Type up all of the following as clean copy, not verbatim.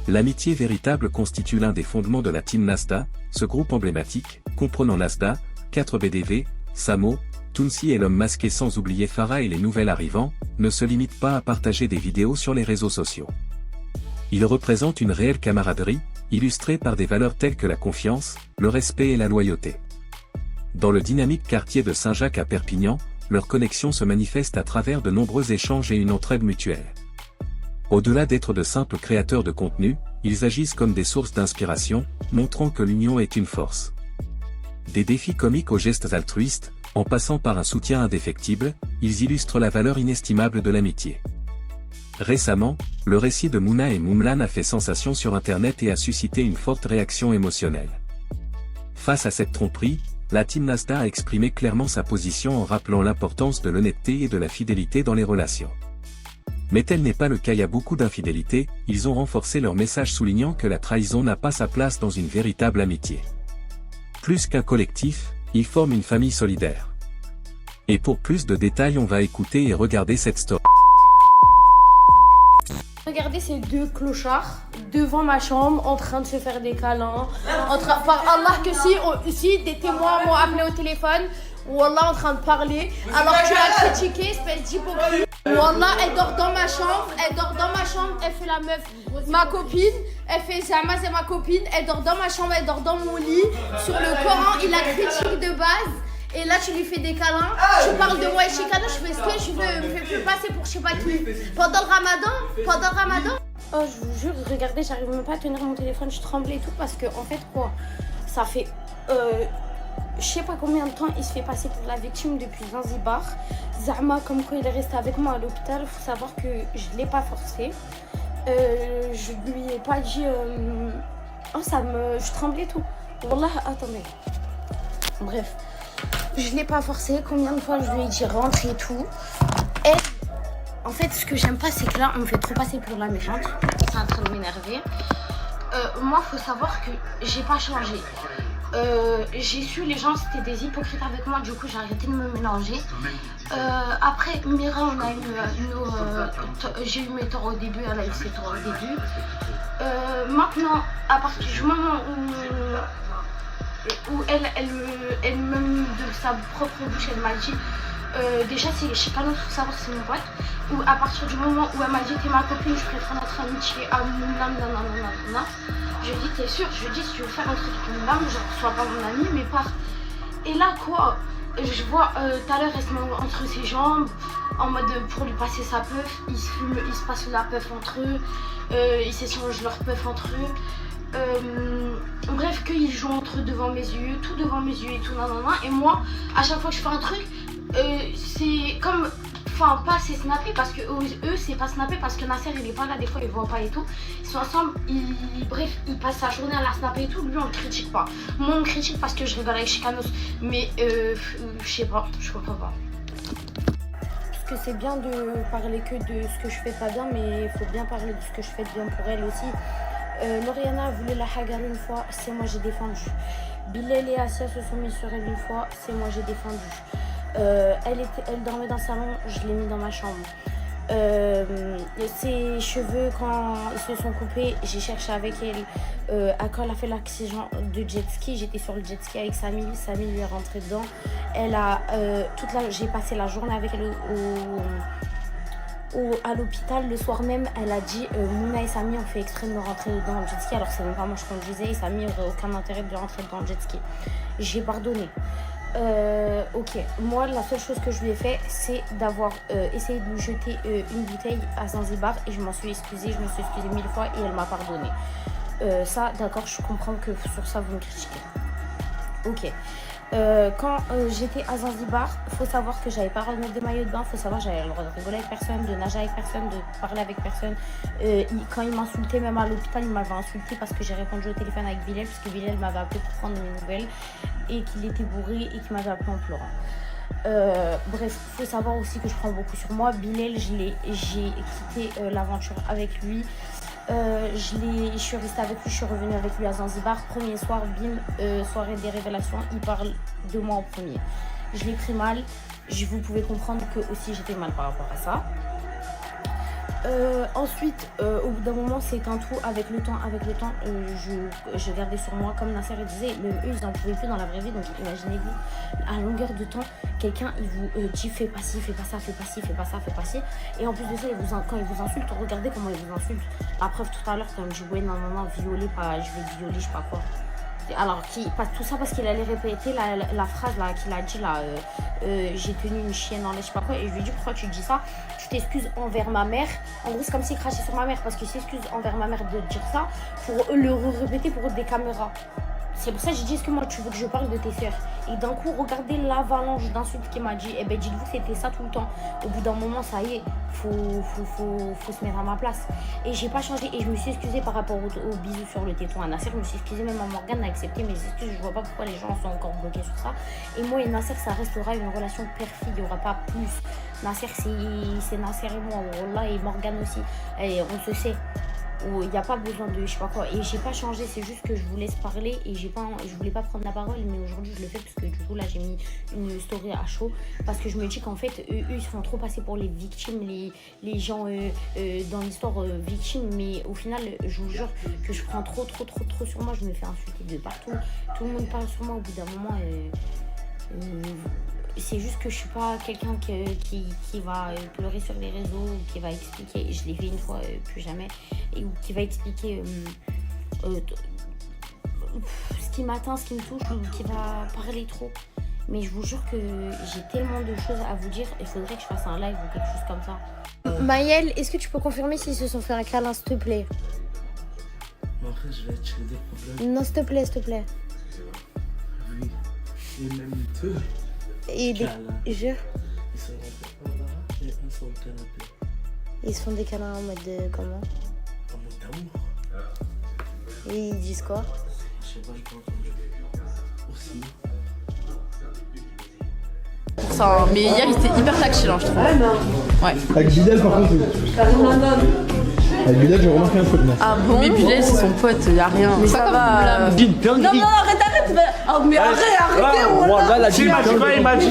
L'amitié véritable constitue l'un des fondements de la Team Nasdaq, ce groupe emblématique, comprenant Nasdaq, 4BDV, Samo, Tounsi et l'homme masqué sans oublier Farah et les nouvelles arrivants, ne se limite pas à partager des vidéos sur les réseaux sociaux. Il représente une réelle camaraderie, illustrée par des valeurs telles que la confiance, le respect et la loyauté. Dans le dynamique quartier de Saint-Jacques à Perpignan, leur connexion se manifeste à travers de nombreux échanges et une entraide mutuelle. Au-delà d'être de simples créateurs de contenu, ils agissent comme des sources d'inspiration, montrant que l'union est une force. Des défis comiques aux gestes altruistes, en passant par un soutien indéfectible, ils illustrent la valeur inestimable de l'amitié. Récemment, le récit de Mouna et Moumlan a fait sensation sur Internet et a suscité une forte réaction émotionnelle. Face à cette tromperie, la Team Nasdaq a exprimé clairement sa position en rappelant l'importance de l'honnêteté et de la fidélité dans les relations. Mais tel n'est pas le cas, il y a beaucoup d'infidélité, ils ont renforcé leur message soulignant que la trahison n'a pas sa place dans une véritable amitié. Plus qu'un collectif, ils forment une famille solidaire. Et pour plus de détails, on va écouter et regarder cette story. Regardez ces deux clochards devant ma chambre en train de se faire des câlins. Par Allah que si des témoins m'ont appelé au téléphone, Wallah en train de parler, alors tu as critiqué, espèce d'hypocrite. Wallah, elle dort dans ma chambre, elle fait la meuf. Ma copine, elle fait Zama, c'est ma copine, elle dort dans ma chambre, elle dort dans mon lit. Sur le Coran, il a critique de base. Et là, tu lui fais des câlins, tu parles de moi et Chicano, je fais ce que je veux, me fais passer pour je sais pas qui. Pendant le ramadan. Oh, je vous jure, regardez, j'arrive même pas à tenir mon téléphone, je tremblais et tout parce que, en fait, quoi, ça fait, je sais pas combien de temps il se fait passer pour la victime depuis Zanzibar. Zama, comme quoi il est resté avec moi à l'hôpital, faut savoir que je l'ai pas forcé. Je lui ai pas dit, je tremblais et tout. Wallah, attendez. Bref. Je l'ai pas forcé, combien de fois je lui ai dit rentre et tout. Et en fait, ce que j'aime pas, c'est que là, on me fait trop passer pour la méchante. C'est en train de m'énerver. Moi, faut savoir que j'ai pas changé. J'ai su, les gens c'était des hypocrites avec moi, du coup j'ai arrêté de me mélanger. Après, Mira, on a eu j'ai eu mes torts au début, elle a eu ses torts au début. Maintenant, à partir du moment où elle même de sa propre bouche, elle m'a dit déjà c'est Chicano, faut savoir c'est mon pote, ou à partir du moment où elle m'a dit t'es ma copine, je préfère notre amitié à Moulin, je lui ai dit t'es sûr, je lui ai dit si tu veux faire un truc avec Moulin, genre sois pas mon ami mais pars. Et là quoi, je vois tout à l'heure elle se met entre ses jambes en mode pour lui passer sa puff, ils se passent la puff entre eux, ils s'échangent leur puff entre eux. Bref, qu'ils jouent entre eux devant mes yeux, tout devant mes yeux et tout, et moi, à chaque fois que je fais un truc, c'est comme, enfin pas c'est snappé parce que eux c'est pas snappé parce que Nasser il est pas là, des fois il voit pas et tout, ils sont ensemble, bref, ils passent sa journée à la snapper et tout, lui on le critique pas. Moi on me critique parce que je rigole avec Chicanos, mais je sais pas, je comprends pas. Parce que c'est bien de parler que de ce que je fais pas bien, mais il faut bien parler de ce que je fais de bien pour elle aussi. Lauriana a voulu la hagar une fois, c'est moi j'ai défendu. Bilal et Assia se sont mis sur elle une fois, c'est moi j'ai défendu. Elle dormait dans le salon, je l'ai mis dans ma chambre. Ses cheveux, quand ils se sont coupés, j'ai cherché avec elle. Quand elle a fait l'accident de jet ski, j'étais sur le jet ski avec Samy lui est rentré dedans. J'ai passé la journée avec elle à l'hôpital. Le soir même, elle a dit Mouna et Samy ont fait exprès de me rentrer dans le jet ski, alors c'est même pas moi je conduisais et Samy n'aurait aucun intérêt de rentrer dans le jet ski. J'ai pardonné. Ok, moi la seule chose que je lui ai fait, c'est d'avoir essayé de lui jeter une bouteille à Zanzibar et je m'en suis excusée, 1000 fois et elle m'a pardonné. Ça, d'accord, je comprends que sur ça vous me critiquez. Ok. Quand j'étais à Zanzibar, faut savoir que j'avais pas le droit de mettre de maillot de bain, faut savoir que j'avais le droit de rigoler avec personne, de nager avec personne, de parler avec personne. Quand il m'insultait, même à l'hôpital, il m'avait insulté parce que j'ai répondu au téléphone avec Bilal, puisque Bilal m'avait appelé pour prendre mes nouvelles et qu'il était bourré et qu'il m'avait appelé en pleurant. Bref, faut savoir aussi que je prends beaucoup sur moi. Bilal, j'ai quitté l'aventure avec lui. Je suis restée avec lui, je suis revenue avec lui à Zanzibar. Premier soir, bim, soirée des révélations, il parle de moi en premier. Je l'ai pris mal, vous pouvez comprendre que aussi j'étais mal par rapport à ça. Ensuite, au bout d'un moment, c'est un tout avec le temps. Je gardais sur moi, comme Nasser disait, même eux, ils n'en pouvaient plus dans la vraie vie. Donc, imaginez-vous, à longueur de temps, quelqu'un, il vous dit fais pas ci, fais pas ça, fais pas ci, fais pas ça, fais pas ci. Et en plus de ça, quand il vous insulte, regardez comment il vous insulte. La preuve, tout à l'heure, quand il me dit ouais, non, violer, pas, je vais te violer, je sais pas quoi. Alors, tout ça parce qu'il allait répéter la phrase là qu'il a dit là, j'ai tenu une chienne en lait, je sais pas quoi, et je lui ai dit pourquoi tu dis ça, tu t'excuses envers ma mère. En gros, c'est comme s'il crachait sur ma mère parce qu'il s'excuse envers ma mère de dire ça pour le répéter pour des caméras. C'est pour ça que j'ai dit, est-ce que moi tu veux que je parle de tes sœurs? Et d'un coup, regardez l'avalanche d'insultes qu'il m'a dit. Eh ben, dites-vous que c'était ça tout le temps. Au bout d'un moment, ça y est, faut se mettre à ma place. Et j'ai pas changé. Et je me suis excusée par rapport au bisou sur le téton à Nasser. Je me suis excusée, même à Morgane a accepté mes excuses. Je vois pas pourquoi les gens sont encore bloqués sur ça. Et moi et Nasser, ça restera une relation père-fille. Il n'y aura pas plus. Nasser, c'est Nasser et moi. Wallah, et Morgane aussi. Et on se sait. Il n'y a pas besoin de je sais pas quoi. Et j'ai pas changé, c'est juste que je vous laisse parler et je voulais pas prendre la parole, mais aujourd'hui je le fais parce que du coup là j'ai mis une story à chaud parce que je me dis qu'en fait eux ils se font trop passer pour les victimes, les gens dans l'histoire victimes, mais au final je vous jure que je prends trop sur moi, je me fais insulter de partout, tout le monde parle sur moi au bout d'un moment. C'est juste que je suis pas quelqu'un qui va pleurer sur les réseaux ou qui va expliquer, je l'ai fait une fois, plus jamais, ou qui va expliquer ce qui m'atteint, ce qui me touche, ou qui va parler trop. Mais je vous jure que j'ai tellement de choses à vous dire, il faudrait que je fasse un live ou quelque chose comme ça. Maëlle, est-ce que tu peux confirmer s'ils se sont fait un câlin, s'il te plaît? Mais après, je vais attirer des problèmes. Non, s'il te plaît. Oui, et même deux. Et des... Jure. Ils sont rentrés par là et un sur le canapé. Ils se font des câlins en mode comment? En mode d'amour. Et ils disent quoi? Je sais pas, j'ai pas entendu. Aussi. Ça, mais hier il était hyper tactile, je trouve. Ouais. Avec Bidel, par contre, avec Bidel, j'ai remarqué un truc. Moi. Ah bon? Mais Bilal c'est son pote, y'a rien. Mais ça va. Non, arrête. Oh, mais arrêtez. Voilà, la Jeep, il m'a dit,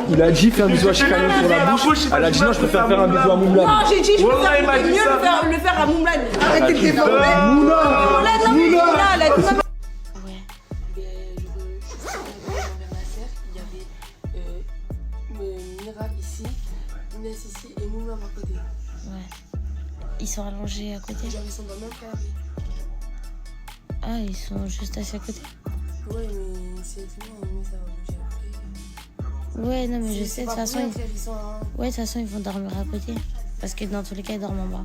il a dit faire un bisou à Chicano sur la bouche. Elle a dit non, je préfère faire un bisou à Moumlan. Non, j'ai dit, je préfère mieux le faire à Moumlan. Arrêtez de déformer. Moula, elle a dit ça. Mira ici, Inès ici et Moumla à côté. Ouais. Ils sont allongés à côté? Genre ils sont dans le même canapé. Ah, ils sont juste assis à côté? Ouais, mais c'est fini, mais ça va bouger après. Ouais, non, mais je sais, de toute façon, Ouais, de toute façon, ils vont dormir à côté. Parce que dans tous les cas, ils dorment en bas.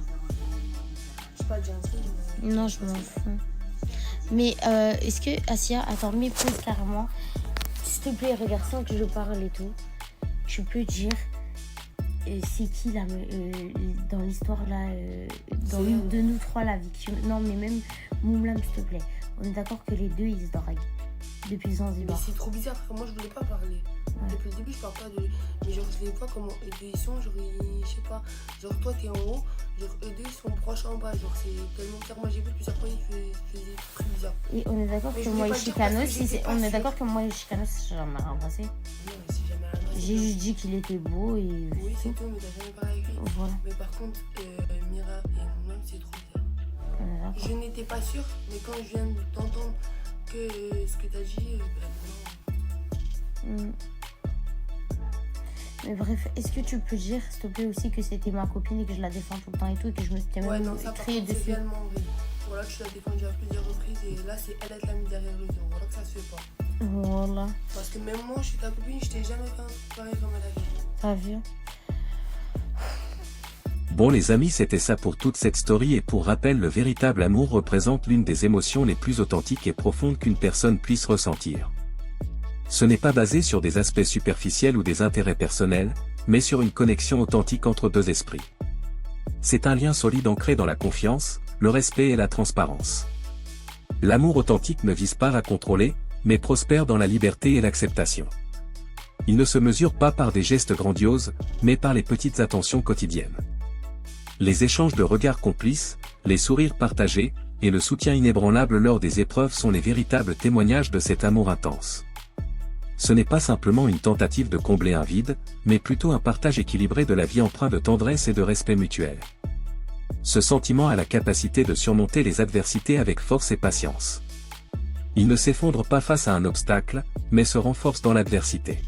je sais pas, j'ai un truc. Non, je m'en fous. Mais est-ce que, Assia, attends, mais pose carrément. S'il te plaît, regarde, sans que je parle et tout. Tu peux dire c'est qui là, dans l'histoire là, de nous trois la victime. Non, mais même Moumlam, s'il te plaît. On est d'accord que les deux ils se draguent depuis Zanzibar. Mais c'est trop bizarre, moi je voulais pas parler. Ouais. Depuis le début je parle pas de. Mais genre je les vois comment eux deux ils sont, genre je sais pas. Genre toi t'es en haut, genre eux deux ils sont proches en bas, genre c'est tellement bizarre. Moi j'ai vu plusieurs fois ils faisaient des trucs bizarres. Et on est d'accord que moi et Chicanos, on est d'accord que moi et Chicanos, j'ai jamais embrassé. Non, mais c'est jamais la même. J'ai juste dit qu'il était beau et. Oui c'est tout, mais t'as jamais parlé avec lui. Voilà. Mais par contre, Mira et moi-même c'est trop bizarre. On est d'accord. Je n'étais pas sûre, mais quand je viens d'entendre que ce que t'as dit, Mm. Mais bref, est-ce que tu peux dire, s'il te plaît, aussi que c'était ma copine et que je la défends tout le temps et tout et que je me suis ouais, même non, ça, crié par contre, dessus? c'est réellement vrai. Voilà, tu l'as défendu à plusieurs reprises et là, c'est elle qui l'a mis derrière le dos. Voilà que ça se fait pas. Voilà. Parce que même moi, je suis ta copine, je t'ai jamais fait un pareil comme elle a fait. T'as vu? Bon les amis, c'était ça pour toute cette story, et pour rappel, le véritable amour représente l'une des émotions les plus authentiques et profondes qu'une personne puisse ressentir. Ce n'est pas basé sur des aspects superficiels ou des intérêts personnels, mais sur une connexion authentique entre deux esprits. C'est un lien solide ancré dans la confiance, le respect et la transparence. L'amour authentique ne vise pas à contrôler, mais prospère dans la liberté et l'acceptation. Il ne se mesure pas par des gestes grandioses, mais par les petites attentions quotidiennes. Les échanges de regards complices, les sourires partagés, et le soutien inébranlable lors des épreuves sont les véritables témoignages de cet amour intense. ce n'est pas simplement une tentative de combler un vide, mais plutôt un partage équilibré de la vie empreint de tendresse et de respect mutuel. Ce sentiment a la capacité de surmonter les adversités avec force et patience. Il ne s'effondre pas face à un obstacle, mais se renforce dans l'adversité.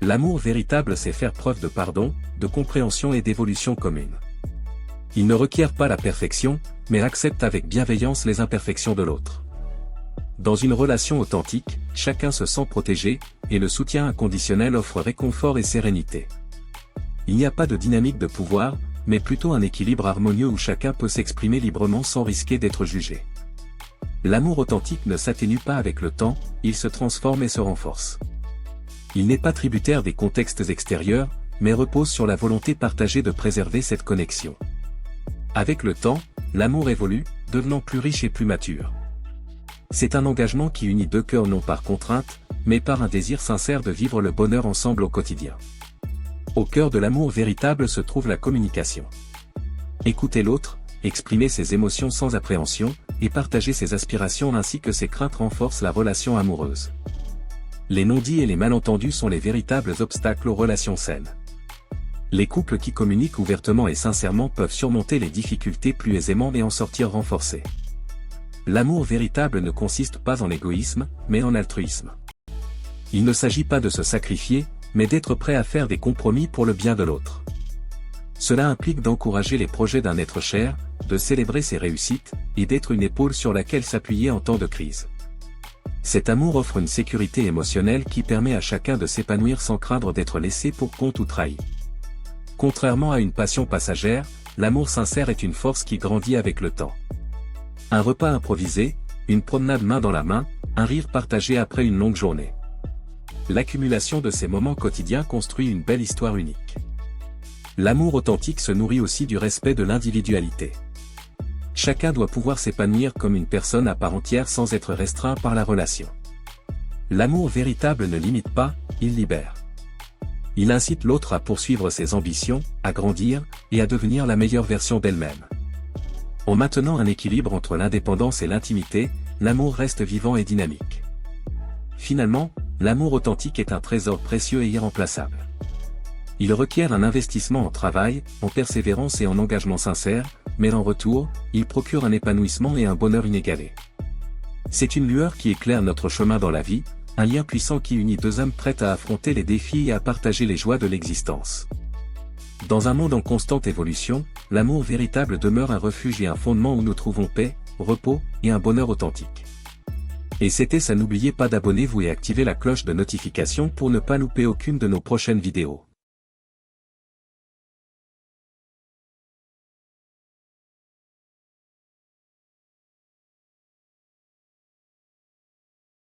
L'amour véritable sait faire preuve de pardon, de compréhension et d'évolution commune. Il ne requiert pas la perfection, mais accepte avec bienveillance les imperfections de l'autre. Dans une relation authentique, chacun se sent protégé, et le soutien inconditionnel offre réconfort et sérénité. Il n'y a pas de dynamique de pouvoir, mais plutôt un équilibre harmonieux où chacun peut s'exprimer librement sans risquer d'être jugé. L'amour authentique ne s'atténue pas avec le temps, il se transforme et se renforce. Il n'est pas tributaire des contextes extérieurs, mais repose sur la volonté partagée de préserver cette connexion. Avec le temps, l'amour évolue, devenant plus riche et plus mature. C'est un engagement qui unit deux cœurs non par contrainte, mais par un désir sincère de vivre le bonheur ensemble au quotidien. Au cœur de l'amour véritable se trouve la communication. Écouter l'autre, exprimer ses émotions sans appréhension, et partager ses aspirations ainsi que ses craintes renforcent la relation amoureuse. Les non-dits et les malentendus sont les véritables obstacles aux relations saines. Les couples qui communiquent ouvertement et sincèrement peuvent surmonter les difficultés plus aisément et en sortir renforcés. L'amour véritable ne consiste pas en égoïsme, mais en altruisme. Il ne s'agit pas de se sacrifier, mais d'être prêt à faire des compromis pour le bien de l'autre. Cela implique d'encourager les projets d'un être cher, de célébrer ses réussites, et d'être une épaule sur laquelle s'appuyer en temps de crise. Cet amour offre une sécurité émotionnelle qui permet à chacun de s'épanouir sans craindre d'être laissé pour compte ou trahi. Contrairement à une passion passagère, l'amour sincère est une force qui grandit avec le temps. Un repas improvisé, une promenade main dans la main, un rire partagé après une longue journée. L'accumulation de ces moments quotidiens construit une belle histoire unique. L'amour authentique se nourrit aussi du respect de l'individualité. Chacun doit pouvoir s'épanouir comme une personne à part entière sans être restreint par la relation. L'amour véritable ne limite pas, il libère. Il incite l'autre à poursuivre ses ambitions, à grandir, et à devenir la meilleure version d'elle-même. En maintenant un équilibre entre l'indépendance et l'intimité, l'amour reste vivant et dynamique. Finalement, l'amour authentique est un trésor précieux et irremplaçable. Il requiert un investissement en travail, en persévérance et en engagement sincère, mais en retour, il procure un épanouissement et un bonheur inégalé. C'est une lueur qui éclaire notre chemin dans la vie, un lien puissant qui unit deux âmes prêtes à affronter les défis et à partager les joies de l'existence. Dans un monde en constante évolution, l'amour véritable demeure un refuge et un fondement où nous trouvons paix, repos, et un bonheur authentique. Et c'était ça, n'oubliez pas d'abonner-vous et activer la cloche de notification pour ne pas louper aucune de nos prochaines vidéos.